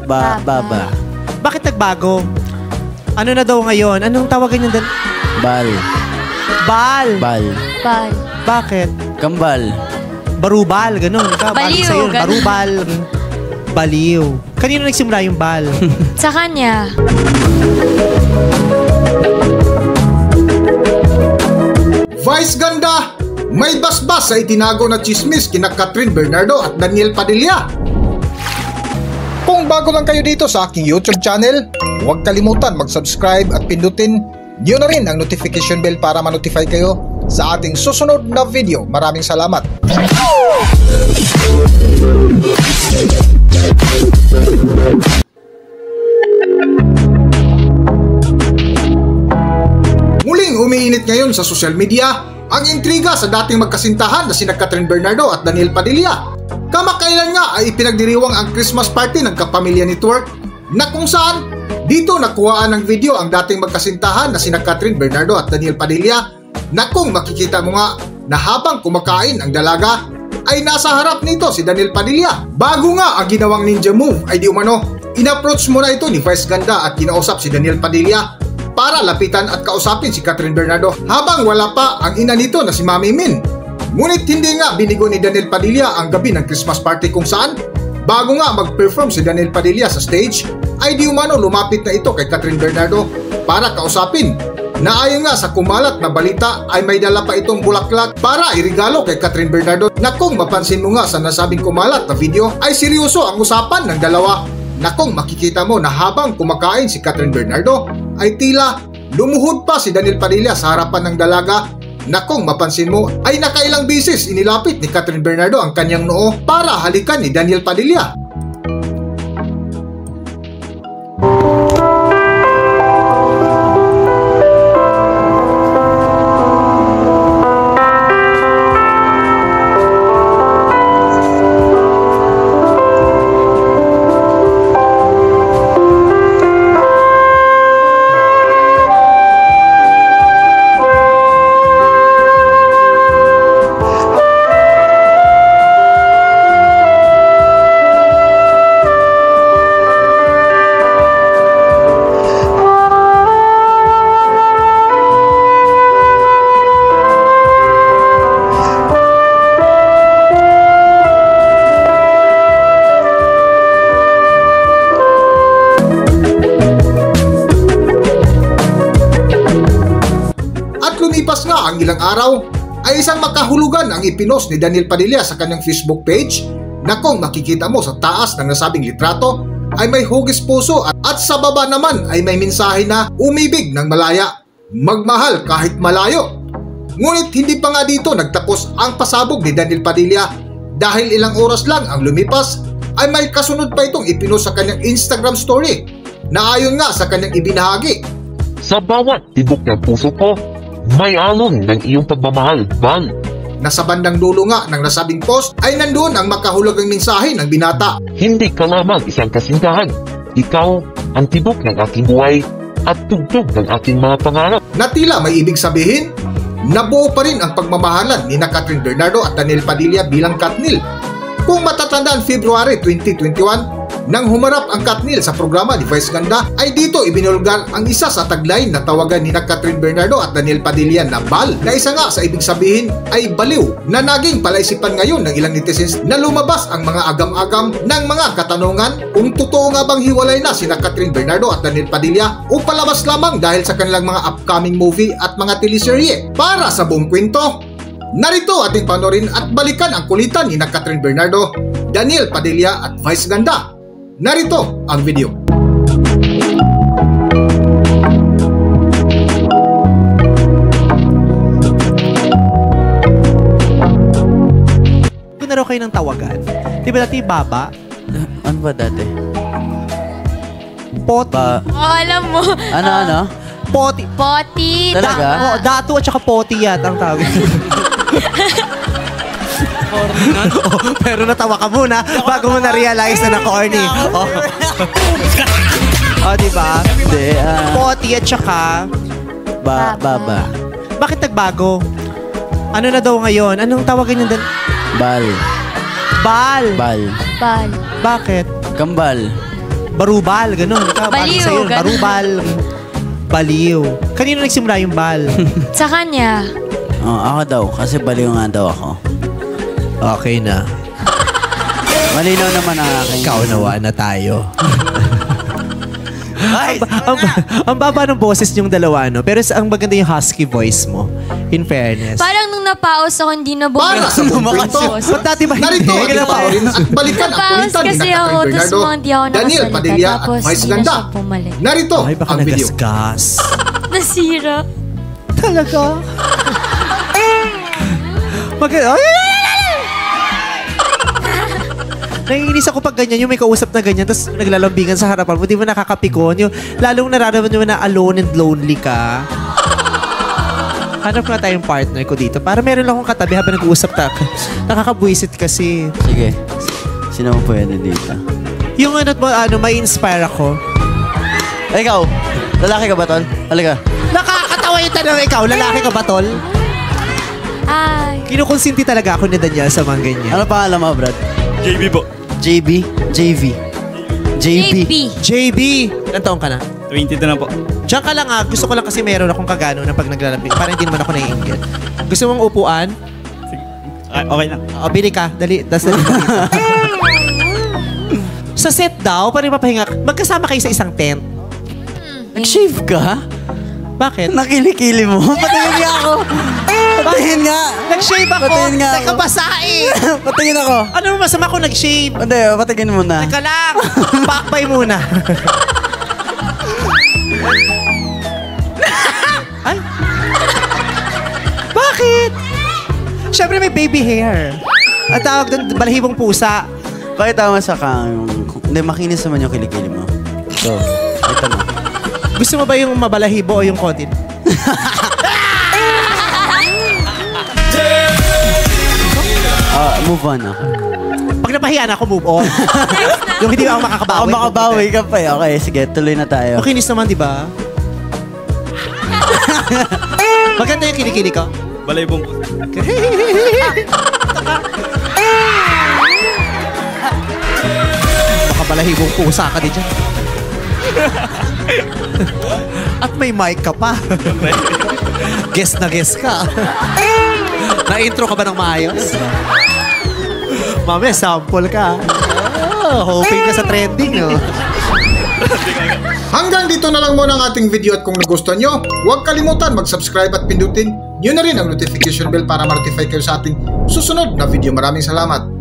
Baba. Bakit nagbago? Ano na daw ngayon? Anong tawagan niyo? Bal. Bakit? Kambal. Barubal, ganun. Baliw, ganun. Barubal. Baliw. Kanino nagsimula yung bal? Sa kanya. Vice ganda! May basbas sa itinago na chismis kina Catherine Bernardo at Daniel Padilla. Kung bago lang kayo dito sa aking YouTube channel, huwag kalimutan mag-subscribe at pindutin niyo na rin ang notification bell para ma-notify kayo sa ating susunod na video. Maraming salamat! Muling umiinit ngayon sa social media ang intriga sa dating magkasintahan na sina Catherine Bernardo at Daniel Padilla. Kamakailan nga ay ipinagdiriwang ang Christmas party ng kapamilya network na kung saan dito nakuhaan ng video ang dating magkasintahan na sina Catherine Bernardo at Daniel Padilla na kung makikita mo nga na habang kumakain ang dalaga ay nasa harap nito si Daniel Padilla. Bago nga ang ginawang ninja move ay di umano in-approach muna ito ni Vice Ganda at kinausap si Daniel Padilla para lapitan at kausapin si Catherine Bernardo habang wala pa ang ina nito na si Mami Min. Ngunit hindi nga binigo ni Daniel Padilla ang gabi ng Christmas party kung saan bago nga mag-perform si Daniel Padilla sa stage ay di umano lumapit na ito kay Catherine Bernardo para kausapin. Na ayon nga sa kumalat na balita ay may dala pa itong bulaklak para irigalo kay Catherine Bernardo na kung mapansin mo nga sa nasabing kumalat na video ay seryoso ang usapan ng dalawa. Na kung makikita mo na habang kumakain si Catherine Bernardo ay tila lumuhod pa si Daniel Padilla sa harapan ng dalaga na kung mapansin mo ay nakailang bisis inilapit ni Catherine Bernardo ang kanyang noo para halikan ni Daniel Padilla. Lumipas nga ang ilang araw ay isang makahulugan ang ipinost ni Daniel Padilla sa kanyang Facebook page na kung makikita mo sa taas ng nasabing litrato ay may hugis puso at sa baba naman ay may mensahe na umibig ng malaya, magmahal kahit malayo. Ngunit hindi pa nga dito nagtapos ang pasabog ni Daniel Padilla dahil ilang oras lang ang lumipas ay may kasunod pa itong ipinost sa kanyang Instagram story na ayon nga sa kanyang ibinahagi. Sa bawat tibok ng puso ko, may alon ng iyong pagmamahal, Val. Nasa bandang dulo nga ng nasabing post ay nandoon ang makahulugang mensahe ng binata. Hindi ka lamang isang kasintahan. Ikaw ang tibok ng aking buhay at tugtog ng aking mga pangarap. Na tila may ibig sabihin, nabuo pa rin ang pagmamahalan ni Catherine Bernardo at Daniel Padilla bilang Katnil. Kung matatandaan February 2021, nang humarap ang Katnil sa programa ni Vice Ganda, ay dito ibinulgar ang isa sa tagline na tawagan ni Catherine Bernardo at Daniel Padilla na bal, na isa nga sa ibig sabihin ay baliw, na naging palaisipan ngayon ng ilang netizens na lumabas ang mga agam-agam ng mga katanungan kung totoo nga bang hiwalay na sina Catherine Bernardo at Daniel Padilla o palabas lamang dahil sa kanilang mga upcoming movie at mga teleserye. Para sa buong kwento, narito ating panorin at balikan ang kulitan ni Catherine Bernardo, Daniel Padilla at Vice Ganda. Narito ang video. Kung na raw kayo ng tawagan, di ba dati baba? Ano ba dati? Poti. Alam mo. Ano? Poti. Poti. Talaga? Dato at saka poti yata ang tawag. Pero natawa ka muna bago mo na-realize na na-corny. Diba? Poti at saka Baba. Bakit nagbago? Ano na daw ngayon? Anong tawagan niyo? Bal. Bal. Bal. Bal. Bakit? Kambal. Barubal, ganun. Ikaw, bagay Baliw, sa'yo. ganun. Barubal. Baliw. Kanino nagsimula yung bal? Sa kanya. Oh, ako daw. Kasi baliw nga daw ako. Okay na. Malinaw naman ang aking... Ikaw nawa na tayo. Ay! Ang baba ng boses yung dalawa, no? Pero ang maganda yung husky voice mo. In fairness. Parang nung napaos ako, hindi na Para sa buong kwento, Ba't dati ba hindi? narito ang Kaya ipaorin at balikan ang Napaos kulitan ni kasi Catherine ako, tapos Bernardo, mga hindi ako Daniel nakasalita. Padilla at Tapos Mais hindi na Ganda. siya bumalik. Narito Ay, baka ang video. nagasgas. Nasira. Talaga? Nanginginis ako pag ganyan, yung may kausap na ganyan, tapos naglalambingan sa harapan mo, di mo nakakapikon. Yung, lalong nararamdaman mo na alone and lonely ka. Hanap nga tayong partner ko dito. Para meron lang akong katabi habang nag-uusap tayo. Nakakabwisit kasi. Sige. Sino mo pwede dito? Yung may inspire ako. Ay, ikaw! Lalaki ka ba, tol? Halika. Nakakatawa yung tanong, ikaw, lalaki ka ba, tol? Ay. Kinukonsinti talaga ako ni Daniel sa mga ganyan. Ano pangalan mo, Brad? JB po. JB? JV. JB. JB. JB! Ilan taong ka na? 22 na po. Diyan ka lang gusto ko lang kasi meron akong kagano na pag naglalambing. Para hindi naman ako naiinggit. Gusto mong upuan? Okay na. Bili ka. Dali. Dali ka dito. Sa set daw, para mapahinga. Magkasama kayo sa isang tent. Nag-shave ka? Bakit? Nakilikili mo? Patingin nga ako. Patingin nga. Nag-shave ako. Patingin nga Teka, ako. basain. Patingin ako. Ano masama kung nag-shave? Hindi, patingin mo na. Teka lang. Pakbay muna. Ay. Bakit? Siyempre may baby hair. At tawag doon, balahibong pusa. Pakita mo sa hindi, makinis naman yung kilikili mo. So, ito mo. Gusto mo ba yung mabalahibo o yung konti? Move on ako. Pag napahiya na ako, move on. Yung hindi ako makakabawi. Ako makabawi ka pa eh. Okay, sige, tuloy na tayo. Makinis naman, di ba? Maganda yung kilikili ko. Balaybong po. Baka balahibong pusa ka din dyan. At may mic ka pa. Guess na guess ka. Na-intro ka ba ng maayos? Mami, sample ka. Oh, hoping ka sa trending, no? Hanggang dito na lang muna ang ating video at kung nagustuhan nyo, huwag kalimutan mag-subscribe at pindutin nyo na rin ang notification bell para ma-notify kayo sa ating susunod na video. Maraming salamat!